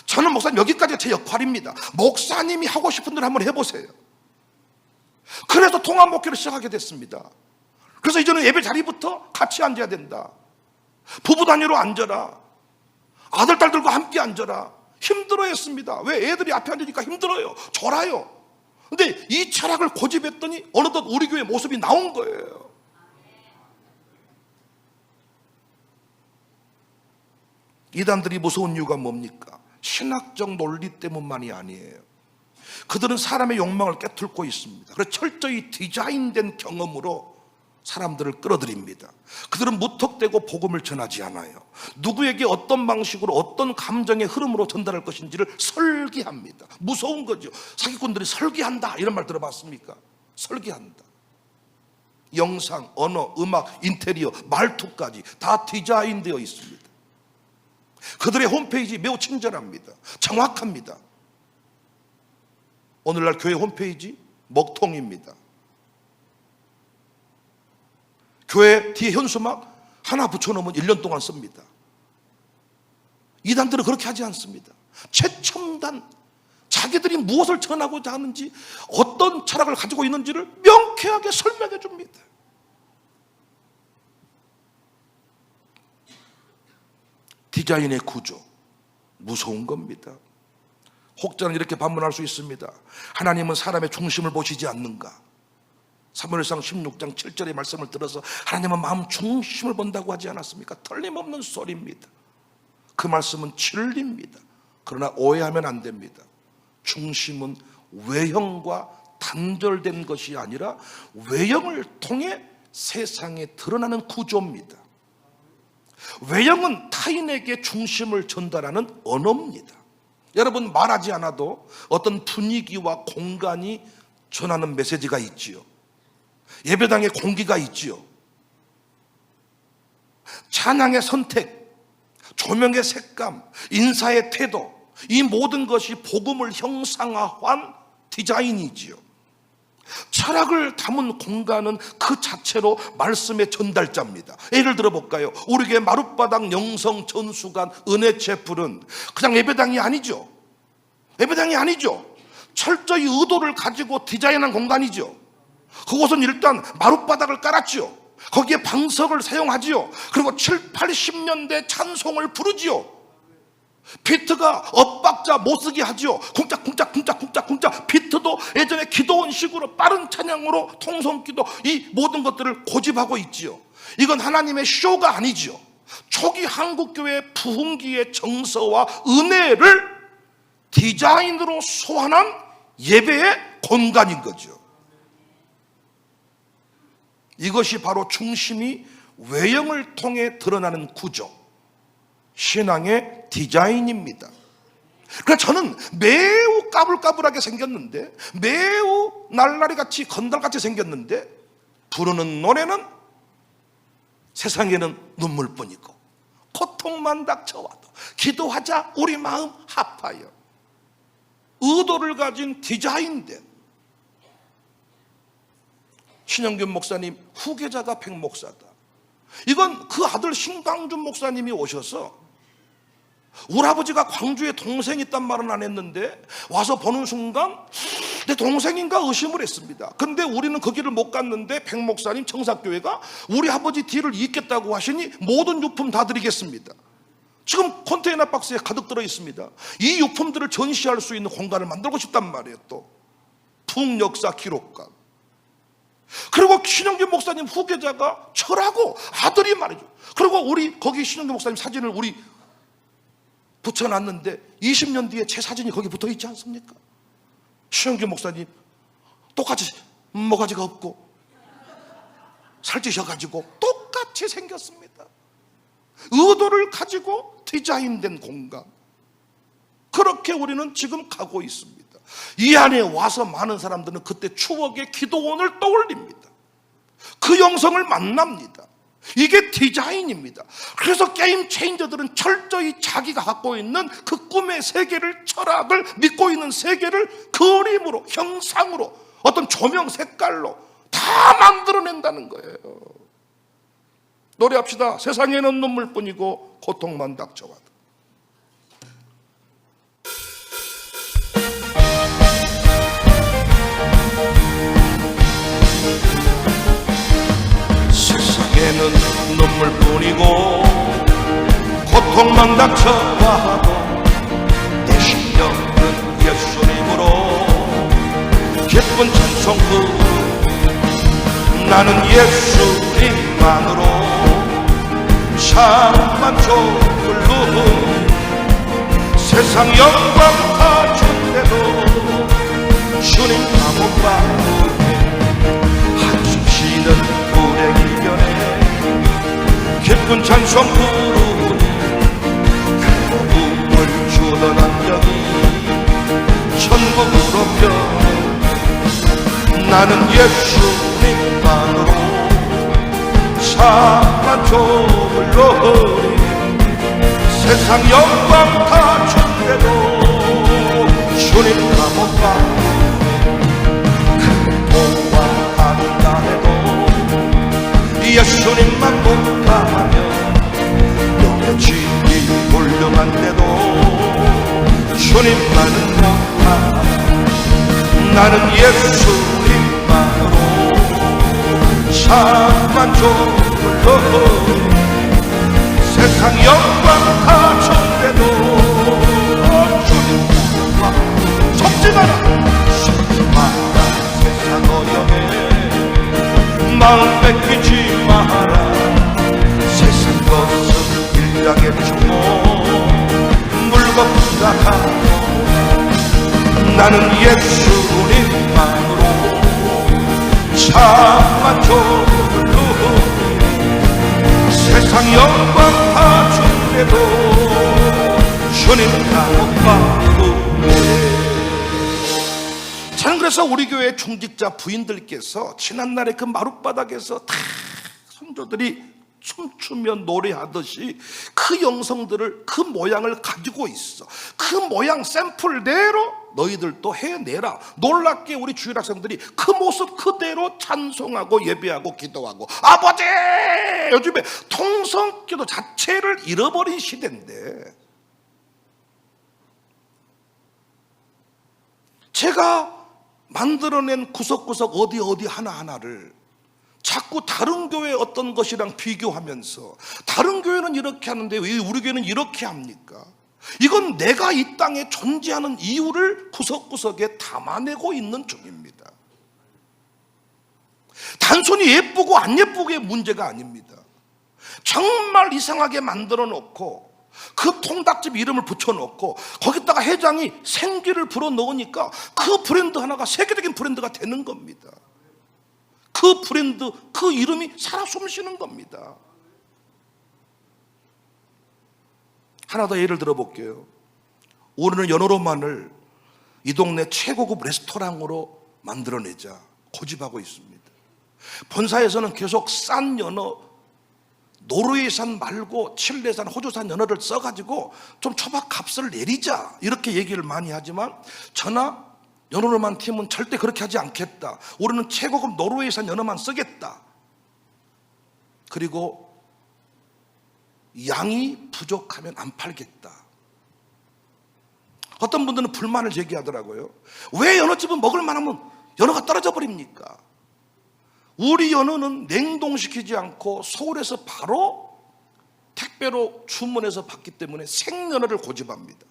저는 목사님 여기까지가 제 역할입니다. 목사님이 하고 싶은 대로 한번 해보세요. 그래서 통합 목회를 시작하게 됐습니다. 그래서 이제는 예배 자리부터 같이 앉아야 된다. 부부 단위로 앉아라. 아들 딸들과 함께 앉아라. 힘들어했습니다. 왜? 애들이 앞에 앉으니까 힘들어요. 졸아요. 근데 이 철학을 고집했더니 어느덧 우리 교회 모습이 나온 거예요. 이단들이 무서운 이유가 뭡니까? 신학적 논리 때문만이 아니에요. 그들은 사람의 욕망을 깨뚫고 있습니다. 그래서 철저히 디자인된 경험으로 사람들을 끌어들입니다. 그들은 무턱대고 복음을 전하지 않아요. 누구에게 어떤 방식으로 어떤 감정의 흐름으로 전달할 것인지를 설계합니다. 무서운 거죠. 사기꾼들이 설계한다 이런 말 들어봤습니까? 설계한다. 영상, 언어, 음악, 인테리어, 말투까지 다 디자인되어 있습니다. 그들의 홈페이지 매우 친절합니다. 정확합니다. 오늘날 교회 홈페이지 먹통입니다. 교회 뒤에 현수막 하나 붙여놓으면 1년 동안 씁니다. 이단들은 그렇게 하지 않습니다. 최첨단, 자기들이 무엇을 전하고자 하는지, 어떤 철학을 가지고 있는지를 명쾌하게 설명해 줍니다. 디자인의 구조, 무서운 겁니다. 혹자는 이렇게 반문할 수 있습니다. 하나님은 사람의 중심을 보시지 않는가? 사무엘상 16장 7절의 말씀을 들어서 하나님은 마음 중심을 본다고 하지 않았습니까? 틀림없는 소리입니다. 그 말씀은 진리입니다. 그러나 오해하면 안 됩니다. 중심은 외형과 단절된 것이 아니라 외형을 통해 세상에 드러나는 구조입니다. 외형은 타인에게 중심을 전달하는 언어입니다. 여러분, 말하지 않아도 어떤 분위기와 공간이 전하는 메시지가 있지요. 예배당의 공기가 있지요. 찬양의 선택, 조명의 색감, 인사의 태도, 이 모든 것이 복음을 형상화한 디자인이지요. 철학을 담은 공간은 그 자체로 말씀의 전달자입니다. 예를 들어볼까요? 우리 교회 마룻바닥 영성 전수관 은혜 채플은 그냥 예배당이 아니죠. 예배당이 아니죠. 철저히 의도를 가지고 디자인한 공간이죠. 그곳은 일단 마룻바닥을 깔았지요. 거기에 방석을 사용하지요. 그리고 7, 80년대 찬송을 부르지요. 비트가 엇박자 못쓰게 하지요. 쿵짝쿵짝쿵짝쿵짝쿵짝. 비트도 예전에 기도원식으로 빠른 찬양으로 통성기도, 이 모든 것들을 고집하고 있지요. 이건 하나님의 쇼가 아니지요. 초기 한국교회의 부흥기의 정서와 은혜를 디자인으로 소환한 예배의 공간인 거죠. 이것이 바로 중심이 외형을 통해 드러나는 구조, 신앙의 디자인입니다. 그래서 저는 매우 까불까불하게 생겼는데, 매우 날라리같이 건달같이 생겼는데, 부르는 노래는 세상에는 눈물뿐이고 고통만 닥쳐와도 기도하자 우리 마음 아파요. 의도를 가진 디자인된, 신영균 목사님 후계자가 백 목사다. 이건 그 아들 신광준 목사님이 오셔서 우리 아버지가 광주에 동생이 있단 말은 안 했는데 와서 보는 순간 내 동생인가 의심을 했습니다. 근데 우리는 그 길을 못 갔는데 백 목사님 청사교회가 우리 아버지 뒤를 잇겠다고 하시니 모든 유품 다 드리겠습니다. 지금 컨테이너 박스에 가득 들어 있습니다. 이 유품들을 전시할 수 있는 공간을 만들고 싶단 말이에요. 또 북역사 기록관. 그리고 신영균 목사님 후계자가 절하고 아들이 말이죠. 그리고 우리 거기 신영균 목사님 사진을 우리 붙여놨는데 20년 뒤에 제 사진이 거기 붙어 있지 않습니까? 신영균 목사님 똑같이 모가지가 없고 살찌셔가지고 똑같이 생겼습니다. 의도를 가지고 디자인된 공간, 그렇게 우리는 지금 가고 있습니다. 이 안에 와서 많은 사람들은 그때 추억의 기도원을 떠올립니다. 그 영성을 만납니다. 이게 디자인입니다. 그래서 게임 체인저들은 철저히 자기가 갖고 있는 그 꿈의 세계를, 철학을 믿고 있는 세계를 그림으로, 형상으로, 어떤 조명 색깔로 다 만들어낸다는 거예요. 노래합시다. 세상에는 눈물뿐이고 고통만 닥쳐와도. 세상에는 눈물뿐이고 고통만 닥쳐와도 내 심령은 예수님으로 기쁜 찬송 부르. 나는 예수님만으로 참만 좁을 누 세상 영광 다 준대도 주님 감옥 받으니 한숨 쉬는 불행 이겨내 기쁜 찬송 부르니 그리움을 주던 안녕이 천국으로 변해. 나는 예수님만으로 참만 좁을 노리 세상 영광 다 준대도 주님 감옥 받으니 도와한다 해도 예수님만 못하면 너의 집이 훌륭한데도 주님만은 못하면 나는 예수님만으로 참만 좁을 노리 세상 영광 다 준대도 주님과 속지 마라 세상 어려움에 마음 뺏기지 마라. 세상 것은 일당의 주모 물건보다 하고 나는 예수님만으로 참만 좁을 누리 세상 영광 다 준대도 주님 감옥 받으니. 저는 그래서 우리 교회 중직자 부인들께서 지난날에 그 마룻바닥에서 다 성도들이 춤추며 노래하듯이 그 영성들을, 그 모양을 가지고 있어. 그 모양 샘플대로 너희들도 해내라. 놀랍게 우리 주일학생들이 그 모습 그대로 찬송하고 예배하고 기도하고. 아버지! 요즘에 통성기도 자체를 잃어버린 시대인데 제가 만들어낸 구석구석 어디 하나하나를 자꾸 다른 교회 어떤 것이랑 비교하면서 다른 교회는 이렇게 하는데 왜 우리 교회는 이렇게 합니까? 이건 내가 이 땅에 존재하는 이유를 구석구석에 담아내고 있는 중입니다. 단순히 예쁘고 안 예쁘고의 문제가 아닙니다. 정말 이상하게 만들어 놓고 그 통닭집 이름을 붙여놓고 거기다가 회장이 생기를 불어넣으니까 그 브랜드 하나가 세계적인 브랜드가 되는 겁니다. 그 브랜드, 그 이름이 살아 숨쉬는 겁니다. 하나 더 예를 들어볼게요. 우리는 연어로만을 이 동네 최고급 레스토랑으로 만들어내자 고집하고 있습니다. 본사에서는 계속 싼 연어, 노르웨이산 말고 칠레산, 호주산 연어를 써가지고 좀 초밥 값을 내리자 이렇게 얘기를 많이 하지만 저나 연어로만 팀은 절대 그렇게 하지 않겠다. 우리는 최고급 노르웨이산 연어만 쓰겠다. 그리고 양이 부족하면 안 팔겠다. 어떤 분들은 불만을 제기하더라고요. 왜 연어집은 먹을 만하면 연어가 떨어져 버립니까? 우리 연어는 냉동시키지 않고 서울에서 바로 택배로 주문해서 받기 때문에 생연어를 고집합니다.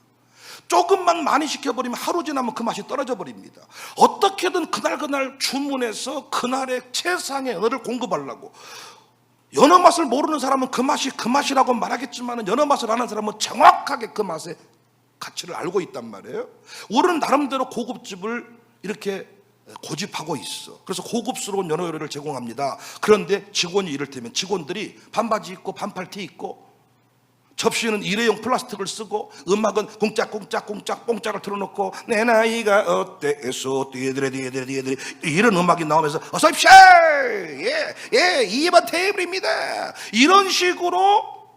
조금만 많이 시켜버리면 하루 지나면 그 맛이 떨어져 버립니다. 어떻게든 그날 주문해서 그날의 최상의 연어를 공급하려고. 연어 맛을 모르는 사람은 그 맛이 그 맛이라고 말하겠지만, 연어 맛을 아는 사람은 정확하게 그 맛의 가치를 알고 있단 말이에요. 우리는 나름대로 고급집을 이렇게 고집하고 있어. 그래서 고급스러운 연어 요리를 제공합니다. 그런데 직원이 이를테면 직원들이 반바지 입고 반팔티 입고 접시는 일회용 플라스틱을 쓰고 음악은 꽁짝꽁짝 뽕짝을 틀어놓고 내 나이가 어때서 뒤에들이 이런 음악이 나오면서 어서 오십시오, 예 2번 테이블입니다, 이런 식으로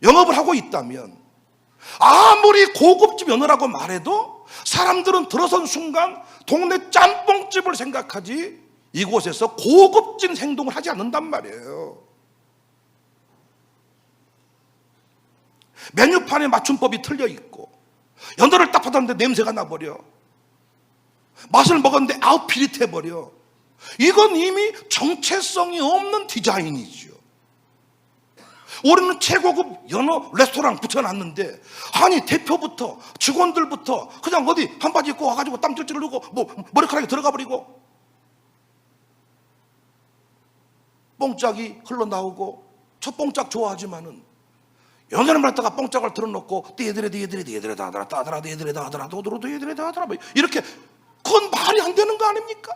영업을 하고 있다면, 아무리 고급집 연어라고 말해도 사람들은 들어선 순간 동네 짬뽕집을 생각하지 이곳에서 고급진 행동을 하지 않는단 말이에요. 메뉴판에 맞춤법이 틀려 있고, 연어를 딱 받았는데 냄새가 나버려. 맛을 먹었는데 아우 비릿해버려. 이건 이미 정체성이 없는 디자인이죠. 우리는 최고급 연어 레스토랑 붙여놨는데, 아니 대표부터 직원들부터 그냥 어디 반바지 입고 와가지고 땀 찔찔 흘리고 뭐 머리카락이 들어가 버리고 뽕짝이 흘러나오고, 저 뽕짝 좋아하지만은 연어를 말다가 뽕짝을 틀어놓고 띠에드레 다하더라 따더라 띠에드레 다하더라 도드로 띠에드레 다하더라 이렇게, 그건 말이 안 되는 거 아닙니까?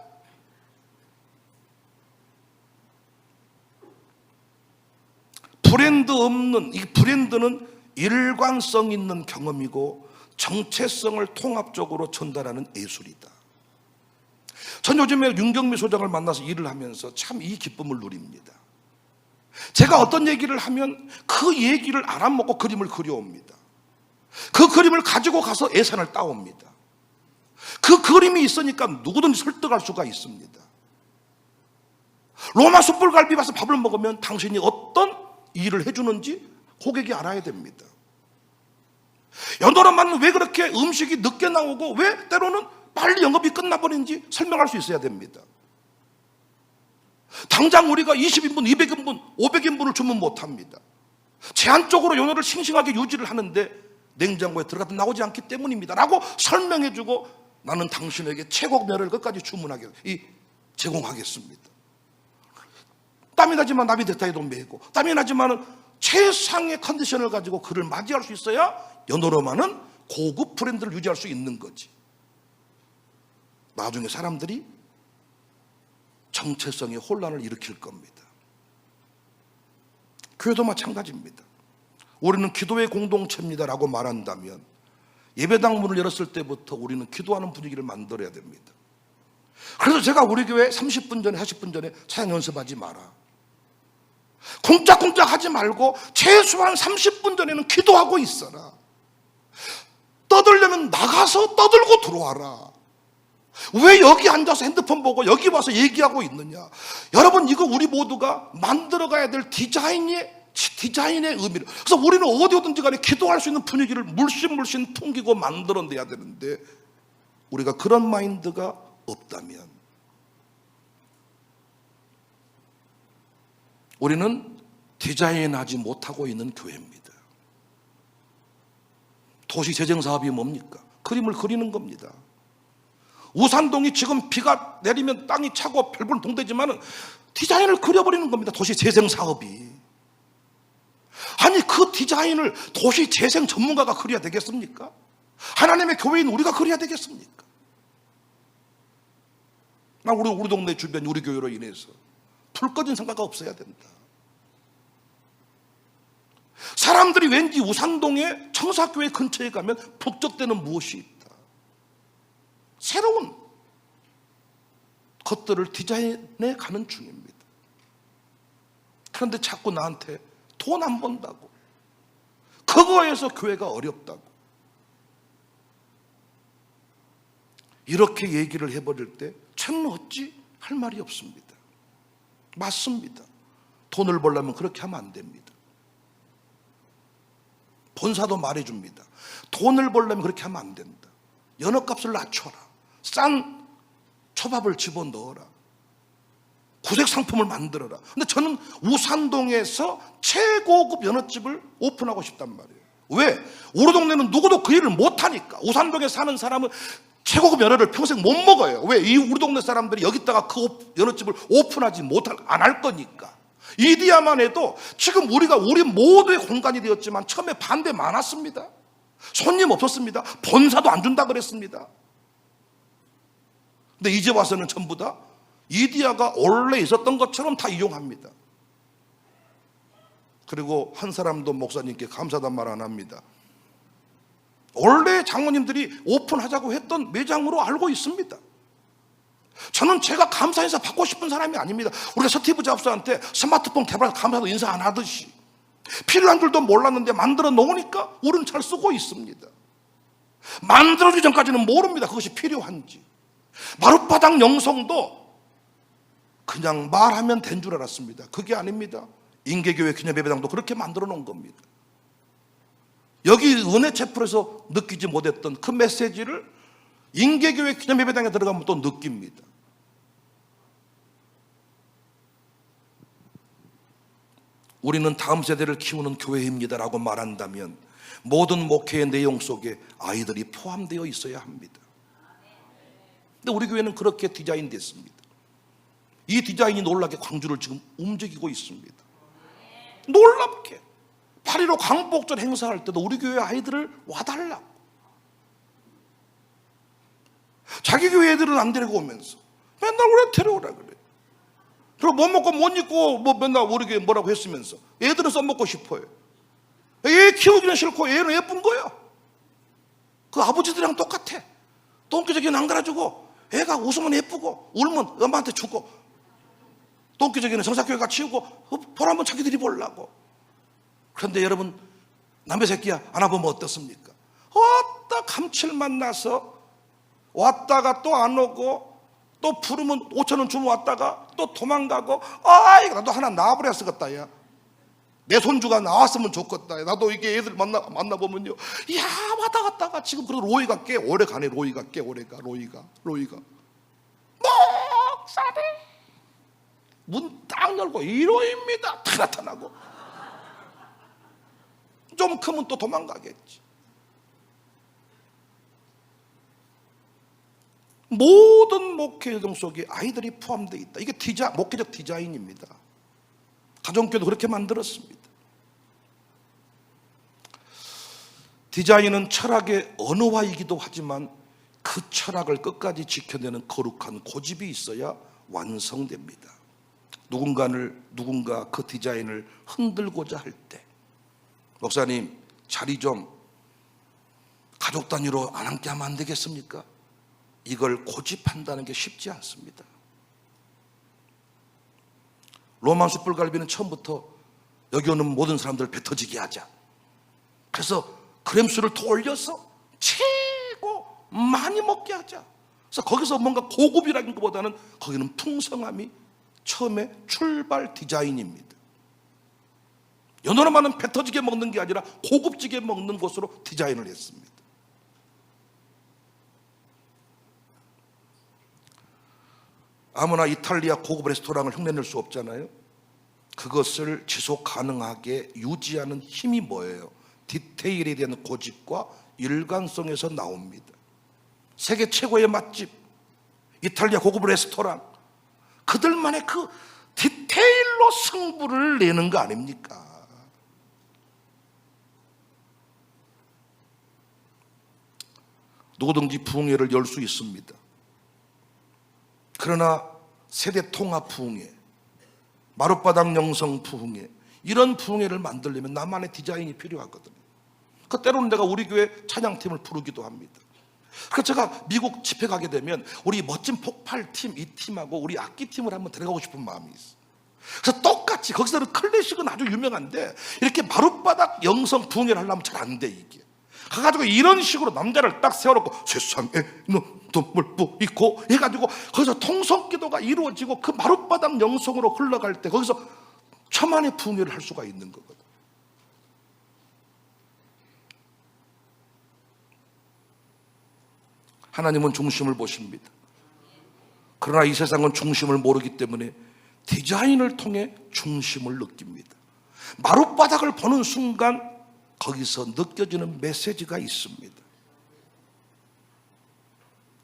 브랜드 없는, 이 브랜드는 일관성 있는 경험이고 정체성을 통합적으로 전달하는 예술이다. 전 요즘에 윤경미 소장을 만나서 일을 하면서 참 이 기쁨을 누립니다. 제가 어떤 얘기를 하면 그 얘기를 알아먹고 그림을 그려옵니다. 그 그림을 가지고 가서 예산을 따옵니다. 그 그림이 있으니까 누구든지 설득할 수가 있습니다. 로마 숯불갈비 가서 밥을 먹으면 당신이 어떤 일을 해주는지 고객이 알아야 됩니다. 연어로만 왜 그렇게 음식이 늦게 나오고 왜 때로는 빨리 영업이 끝나버리는지 설명할 수 있어야 됩니다. 당장 우리가 20인분, 200인분, 500인분을 주문 못합니다. 제한적으로 연어를 싱싱하게 유지를 하는데 냉장고에 들어가도 나오지 않기 때문입니다 라고 설명해주고, 나는 당신에게 최고급 연어를 끝까지 제공하겠습니다. 땀이 나지만 나비넥타이도 메고, 땀이 나지만 최상의 컨디션을 가지고 그를 맞이할 수 있어야 연어로만은 고급 브랜드를 유지할 수 있는 거지. 나중에 사람들이 정체성의 혼란을 일으킬 겁니다. 교회도 마찬가지입니다. 우리는 기도의 공동체입니다라고 말한다면 예배당 문을 열었을 때부터 우리는 기도하는 분위기를 만들어야 됩니다. 그래서 제가 우리 교회 30분 전에 40분 전에 찬양 연습하지 마라, 쿵짝쿵짝 하지 말고 최소한 30분 전에는 기도하고 있어라, 떠들려면 나가서 떠들고 들어와라. 왜 여기 앉아서 핸드폰 보고 여기 와서 얘기하고 있느냐. 여러분, 이거 우리 모두가 만들어가야 될 디자인의 의미를, 그래서 우리는 어디 오든지 간에 기도할 수 있는 분위기를 물씬 풍기고 만들어내야 되는데, 우리가 그런 마인드가 없다면 우리는 디자인하지 못하고 있는 교회입니다. 도시재생사업이 뭡니까? 그림을 그리는 겁니다. 우산동이 지금 비가 내리면 땅이 차고 별별 동대지만 디자인을 그려버리는 겁니다. 도시재생사업이. 아니, 그 디자인을 도시재생 전문가가 그려야 되겠습니까? 하나님의 교회인 우리가 그려야 되겠습니까? 나 우리 동네 주변 우리 교회로 인해서 불 꺼진 상가가 없어야 된다. 사람들이 왠지 우산동의 청사교회 근처에 가면 북적대는 무엇이 있다. 새로운 것들을 디자인해 가는 중입니다. 그런데 자꾸 나한테 돈 안 번다고, 그거에서 교회가 어렵다고. 이렇게 얘기를 해버릴 때 쟤는 어찌 할 말이 없습니다. 맞습니다. 돈을 벌려면 그렇게 하면 안 됩니다. 본사도 말해줍니다. 돈을 벌려면 그렇게 하면 안 된다. 연어값을 낮춰라. 싼 초밥을 집어넣어라. 구색 상품을 만들어라. 근데 저는 우산동에서 최고급 연어집을 오픈하고 싶단 말이에요. 왜? 우리 동네는 누구도 그 일을 못하니까. 우산동에 사는 사람은 최고급 연어를 평생 못 먹어요. 왜? 이 우리 동네 사람들이 여기다가 그 연어집을 오픈하지 안 할 거니까. 이디야만 해도 지금 우리 모두의 공간이 되었지만 처음에 반대 많았습니다. 손님 없었습니다. 본사도 안 준다 그랬습니다. 근데 이제 와서는 전부 다 이디야가 원래 있었던 것처럼 다 이용합니다. 그리고 한 사람도 목사님께 감사단 말 안 합니다. 원래 장모님들이 오픈하자고 했던 매장으로 알고 있습니다. 저는 제가 감사 인사 받고 싶은 사람이 아닙니다. 우리가 스티브 잡스한테 스마트폰 개발해서 감사도 인사 안 하듯이 필요한 줄도 몰랐는데 만들어 놓으니까 우리는 잘 쓰고 있습니다. 만들어지기 전까지는 모릅니다. 그것이 필요한지. 마룻바닥 영성도 그냥 말하면 된 줄 알았습니다. 그게 아닙니다. 인계교회 기념예배당도 그렇게 만들어 놓은 겁니다. 여기 은혜 채플에서 느끼지 못했던 그 메시지를 인계교회 기념예배당에 들어가면 또 느낍니다. 우리는 다음 세대를 키우는 교회입니다라고 말한다면 모든 목회의 내용 속에 아이들이 포함되어 있어야 합니다. 근데 우리 교회는 그렇게 디자인됐습니다. 이 디자인이 놀랍게 광주를 지금 움직이고 있습니다. 놀랍게 8.15 광복절 행사할 때도 우리 교회 아이들을 와달라고. 자기 교회 애들은 안 데리고 오면서 맨날 왜 데려오라 그래. 그리고 못 먹고 못 입고 뭐 맨날 우리 교회 뭐라고 했으면서 애들은 써먹고 싶어요. 애 키우기는 싫고 애는 예쁜 거예요. 그 아버지들이랑 똑같아. 똥기저귀는 안 갈아주고 애가 웃으면 예쁘고 울면 엄마한테 주고 똥기저귀는 성사교회가 치우고 보라면 자기들이 보려고. 그런데 여러분 남의 새끼야 안아보면 어떻습니까? 왔다 감칠맛 나서 왔다가 또 안 오고 또 부르면 5,000원 주면 왔다가 또 도망가고 아이 나도 하나 낳아버려 쓰겠다 야. 내 손주가 나왔으면 좋겠다. 나도 이게 애들 만나보면요 야 왔다 갔다가 지금 그래도 로이가 꽤 오래 가네. 로이가 꽤 오래 가. 로이가 목사님 문 딱 열고 1호입니다 다 나타나고 좀 크면 또 도망가겠지. 모든 목회 활동 속에 아이들이 포함되어 있다. 이게 목회적 디자인입니다. 가정교회도 그렇게 만들었습니다. 디자인은 철학의 언어화이기도 하지만 그 철학을 끝까지 지켜내는 거룩한 고집이 있어야 완성됩니다. 누군가 그 디자인을 흔들고자 할 때 목사님 자리 좀 가족 단위로 안 함께 하면 안 되겠습니까? 이걸 고집한다는 게 쉽지 않습니다. 로마 숯불갈비는 처음부터 여기 오는 모든 사람들을 배 터지게 하자. 그래서 그램수를 더 올려서 최고 많이 먹게 하자. 그래서 거기서 뭔가 고급이라는 것보다는 거기는 풍성함이 처음에 출발 디자인입니다. 연어로만은 배 터지게 먹는 게 아니라 고급지게 먹는 것으로 디자인을 했습니다. 아무나 이탈리아 고급 레스토랑을 흉내낼 수 없잖아요. 그것을 지속 가능하게 유지하는 힘이 뭐예요? 디테일에 대한 고집과 일관성에서 나옵니다. 세계 최고의 맛집, 이탈리아 고급 레스토랑, 그들만의 그 디테일로 승부를 내는 거 아닙니까? 누구든지 부흥회를 열 수 있습니다. 그러나 세대 통합 부흥회, 마룻바닥 영성 부흥회, 이런 부흥회를 만들려면 나만의 디자인이 필요하거든요. 그 때로는 내가 우리 교회 찬양팀을 부르기도 합니다. 그래서 제가 미국 집회 가게 되면 우리 멋진 폭발팀, 이 팀하고 우리 악기팀을 한번 데려가고 싶은 마음이 있어요. 그래서 똑같이 거기서는 클래식은 아주 유명한데 이렇게 마룻바닥 영성 부흥회를 하려면 잘 안 돼 이게. 가가지고 이런 식으로 남자를 딱 세워놓고 세상에 눈물 있고 해가지고 거기서 통성기도가 이루어지고 그 마룻바닥 영성으로 흘러갈 때 거기서 천만의 부흥회를 할 수가 있는 거거든. 하나님은 중심을 보십니다. 그러나 이 세상은 중심을 모르기 때문에 디자인을 통해 중심을 느낍니다. 마룻바닥을 보는 순간 거기서 느껴지는 메시지가 있습니다.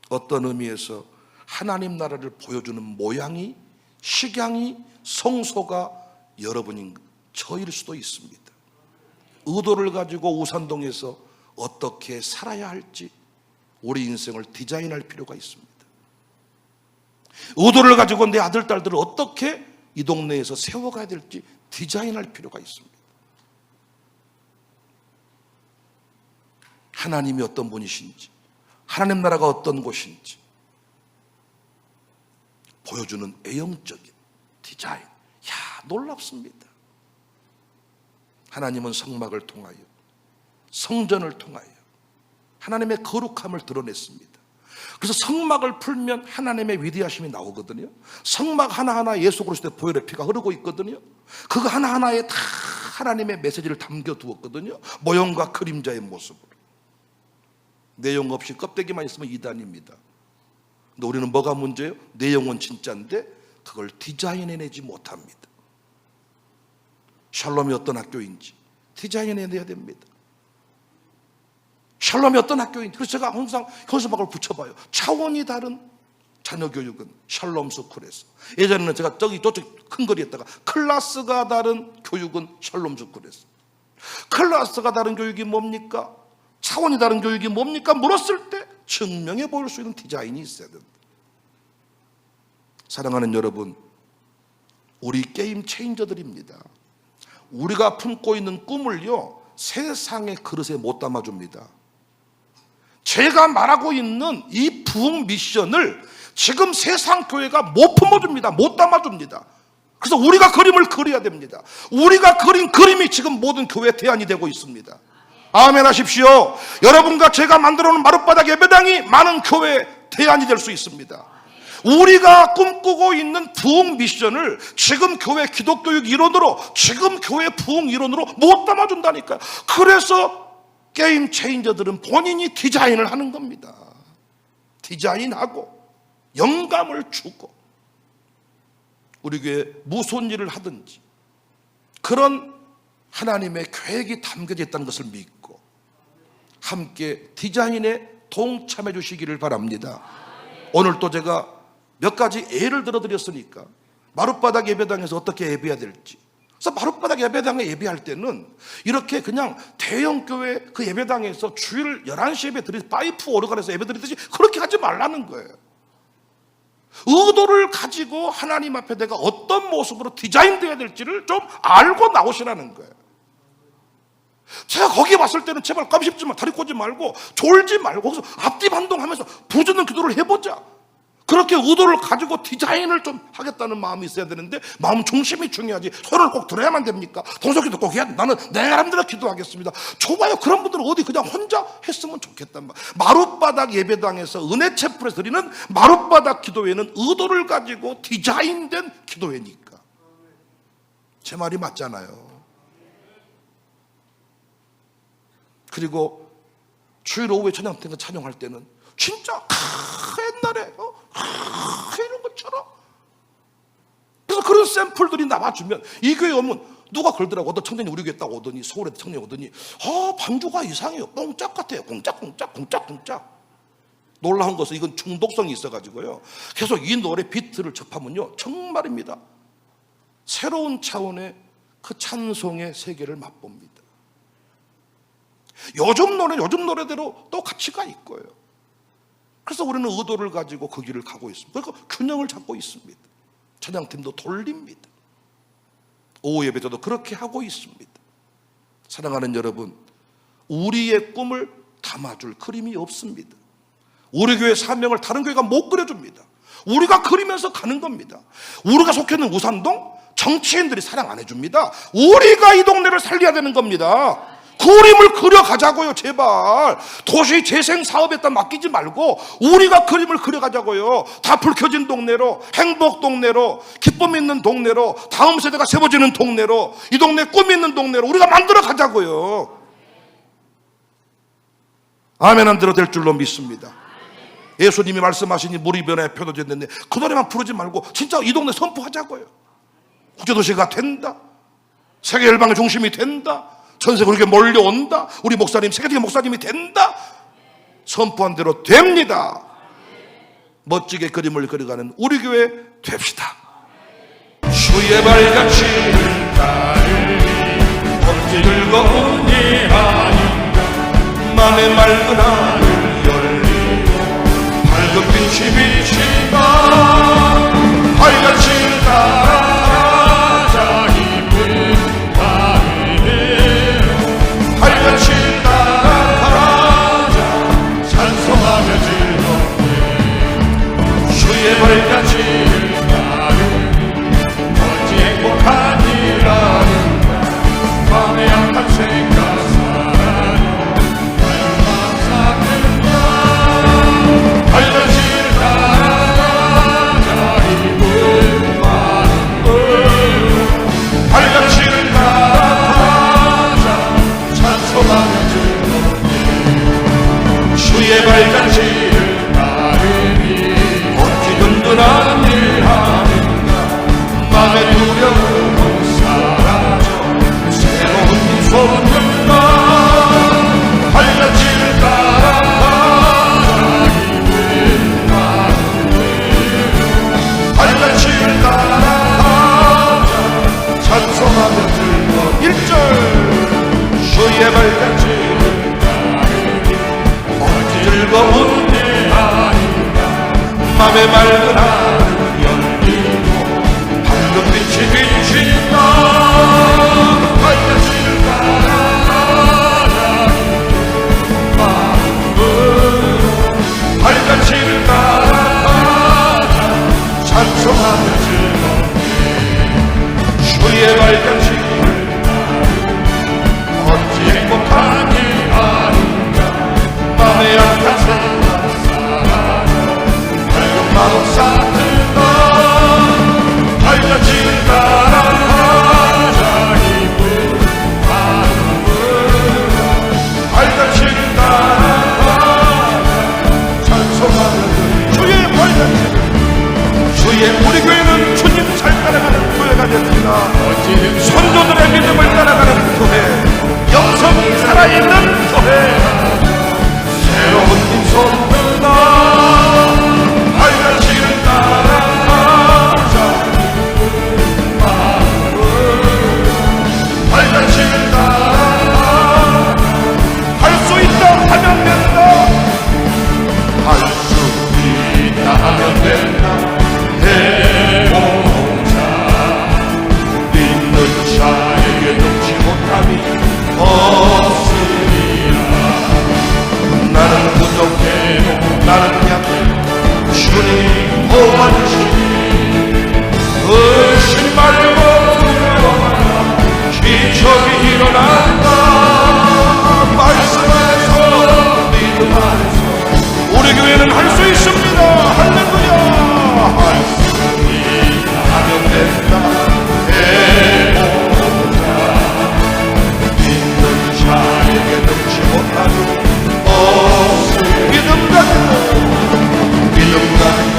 어떤 의미에서 하나님 나라를 보여주는 모양이, 식양이, 성소가 여러분인 저일 수도 있습니다. 의도를 가지고 우산동에서 어떻게 살아야 할지 우리 인생을 디자인할 필요가 있습니다. 의도를 가지고 내 아들, 딸들을 어떻게 이 동네에서 세워가야 될지 디자인할 필요가 있습니다. 하나님이 어떤 분이신지, 하나님 나라가 어떤 곳인지 보여주는 애형적인 디자인. 놀랍습니다. 하나님은 성막을 통하여, 성전을 통하여 하나님의 거룩함을 드러냈습니다. 그래서 성막을 풀면 하나님의 위대하심이 나오거든요. 성막 하나하나 예수 그리스도의 보혈의 피가 흐르고 있거든요. 그거 하나하나에 다 하나님의 메시지를 담겨두었거든요. 모형과 그림자의 모습으로. 내용 없이 껍데기만 있으면 이단입니다. 근데 우리는 뭐가 문제예요? 내용은 진짜인데 그걸 디자인해내지 못합니다. 샬롬이 어떤 학교인지 디자인해내야 됩니다. 샬롬이 어떤 학교인지. 그래서 제가 항상 현수막을 붙여봐요. 차원이 다른 자녀교육은 샬롬 스쿨에서. 예전에는 제가 저쪽 큰 거리에다가 클래스가 다른 교육은 샬롬 스쿨에서. 클래스가 다른 교육이 뭡니까? 차원이 다른 교육이 뭡니까? 물었을 때 증명해 보일 수 있는 디자인이 있어야 된다. 사랑하는 여러분, 우리 게임 체인저들입니다. 우리가 품고 있는 꿈을요, 세상의 그릇에 못 담아줍니다. 제가 말하고 있는 이 부흥 미션을 지금 세상 교회가 못 품어줍니다. 못 담아줍니다. 그래서 우리가 그림을 그려야 됩니다. 우리가 그린 그림이 지금 모든 교회 대안이 되고 있습니다. 아멘 하십시오. 여러분과 제가 만들어놓은 마룻바닥 예배당이 많은 교회의 대안이 될 수 있습니다. 우리가 꿈꾸고 있는 부흥 미션을 지금 교회 기독교육 이론으로, 지금 교회 부흥 이론으로 못 담아준다니까요. 그래서 게임 체인저들은 본인이 디자인을 하는 겁니다. 디자인하고 영감을 주고 우리 교회에 무슨 일을 하든지 그런 하나님의 계획이 담겨져 있다는 것을 믿고 함께 디자인에 동참해 주시기를 바랍니다. 오늘 또 제가 몇 가지 예를 들어드렸으니까 마룻바닥 예배당에서 어떻게 예배해야 될지. 그래서 마룻바닥 예배당에 예배할 때는 이렇게 그냥 대형교회 그 예배당에서 주일 11시 예배 드리듯이 파이프 오르간에서 예배 드리듯이 그렇게 하지 말라는 거예요. 의도를 가지고 하나님 앞에 내가 어떤 모습으로 디자인되어야 될지를 좀 알고 나오시라는 거예요. 제가 거기 왔을 때는 제발 깜씹지 마, 다리 꽂지 말고 졸지 말고 거기서 앞뒤 반동하면서 부르짖는 기도를 해보자. 그렇게 의도를 가지고 디자인을 좀 하겠다는 마음이 있어야 되는데 마음 중심이 중요하지. 손을 꼭 들어야만 됩니까? 동서기도 꼭 해야 돼. 나는 내 나름대로 기도하겠습니다. 좋아요. 그런 분들은 어디 그냥 혼자 했으면 좋겠단 말이야. 마룻바닥 예배당에서 은혜체풀에서 드리는 마룻바닥 기도회는 의도를 가지고 디자인된 기도회니까. 제 말이 맞잖아요. 그리고 주일 오후에 찬양 때 찬양할 때는 진짜 옛날에 이런 것처럼. 그래서 그런 샘플들이 나와주면 이 교회 오면 누가 그러더라고. 어떤 청년이 우리 교회 딱 오더니, 서울에 청년이 오더니 반주가 이상해요. 꽁짝 같아요. 꽁짝. 놀라운 것은 이건 중독성이 있어가지고요, 계속 이 노래 비트를 접하면요 정말입니다, 새로운 차원의 그 찬송의 세계를 맛봅니다. 요즘 노래대로 또 가치가 있고요. 그래서 우리는 의도를 가지고 그 길을 가고 있습니다. 그러니까 균형을 잡고 있습니다. 찬양팀도 돌립니다. 오후 예배 때도 그렇게 하고 있습니다. 사랑하는 여러분, 우리의 꿈을 담아줄 그림이 없습니다. 우리 교회 사명을 다른 교회가 못 그려줍니다. 우리가 그리면서 가는 겁니다. 우리가 속해 있는 우산동 정치인들이 사랑 안 해줍니다. 우리가 이 동네를 살려야 되는 겁니다. 그림을 그려가자고요. 제발 도시 재생 사업에다 맡기지 말고 우리가 그림을 그려가자고요. 다 불 켜진 동네로, 행복 동네로, 기쁨 있는 동네로, 다음 세대가 세워지는 동네로, 이 동네 꿈 있는 동네로 우리가 만들어 가자고요. 아멘 안 들어도 될 줄로 믿습니다. 예수님이 말씀하시니 물이 변해 표도 됐는데 그 노래만 부르지 말고 진짜 이 동네 선포하자고요. 국제도시가 된다, 세계 열방의 중심이 된다, 전 세계로 몰려온다, 우리 목사님 세계적인 목사님이 된다, 선포한 대로 됩니다. 멋지게 그림을 그려가는 우리 교회 됩시다. 주의 발같이 어찌 즐거운 이 아닌가, 맘의 맑은 하늘 열리고 밝은 빛이 비친다. 발같이 따라가자 힘을 다해, 발같이 따라가자 찬송하며 즐겁게. 주의 발같이 나를 어찌 행복한 일아닌가, 맘의 약한 생각 사랑이 마음 삭는다. 발같이 따라가자 힘을 많은 걸, 발같이 따라가자 찬송하며 즐겁게. 주의 발같이 든든한 일 하는가, 맘의 두려움은 사라져 새로운 소문나. 발같이 따라가자 힘을 많은 걸, 발같이 따라가자 찬송하며 즐거운 1절. 주의 발같이 어찌 즐거운 일 아닌가, 맘의 맑은 하늘 열리고 밝은 빛이 비친다. 발같이 따라가자 마음으로, 발같이 따라가자 찬송하며 즐겁게. 주의 발같이 어찌 행복한 일 아닌가, 맘의 약한 생각 마음 싹들다. 발같이 따라가자 힘을 마음으로, 발같이 따라가자 찬송하며. 주의 발같이, 주의 우리 교회는 주님 잘 따라가는 교회가 됩니다. 선조들의 믿음을 따라가는 교회, 영성이 살아있는 교회, 새로운 임선들다. 발같이 따라가자 마음으로, 발같이 따라가자 할 수 있다 하면 된다, 할 수 있다 하면 된다. 해보자. 믿는 자에게 넘지 못함이 없으리라. 나는 부족해도 나는 약해 주님 도와주시니 의심 말고 두려워하라. 기적이 일어난다. 말씀 안에서 믿음 안에서 우리 교회는 할 수 있습니다. 할렐루야. 할 수 있다 하면 된다. 해보자. 믿는 자에게 넘지 못하는 믿음 가지고, 믿음 가지고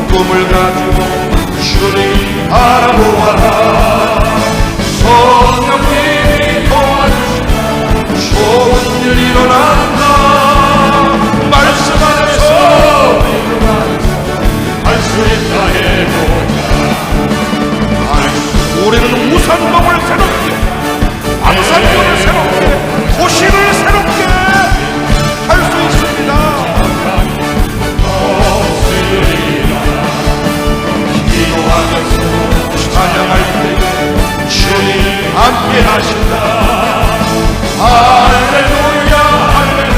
꿈을 가지고 주님 알아보아라. 성령님이 도와주시다. 좋은 일 일어난다. 말씀 안에서 믿음 안에서 할 수 있다 해보자. 우리는 우산동을 새롭게, 안산동을 새롭게, 도시를 새롭게 할 수 있습니다. 기도하면서 찬양할 때 주님 함께 하신다. 할렐루야 할렐루야.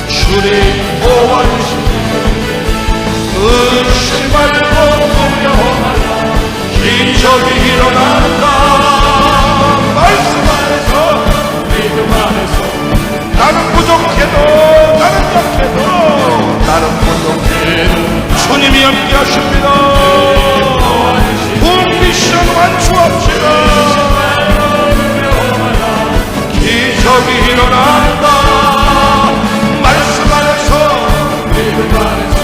주님 도와주십니다. 의심 말고 두려워 말라. 기적이 일어난다. 말씀 안에서 믿음 안에서 나는 부족해도 나는 약해도 나는 부족해도 주님이 함께 하십니다. 미션 완수합시다. 기적이 일어난다. 말씀 안에서 믿음 안에서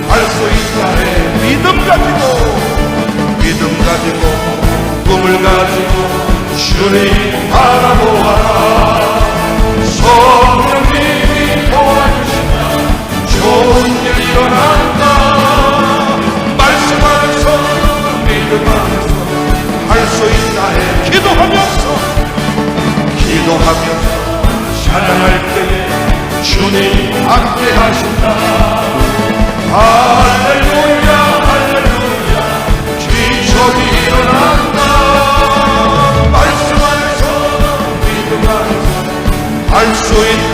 할 수 있다 해. 믿음 가지고 꿈을 가지고 주님 바라보아라. 성령님이 도와주신다. 좋은 일 일어난다. 말씀 안에서 믿음 안에서 할 수 있다 해. 기도하면서 찬양할 때에 주님 함께 하신다. 할렐루야 할렐루야. 기적이 일어난다. 말씀 안에서 믿음 안에서 할 수 있다.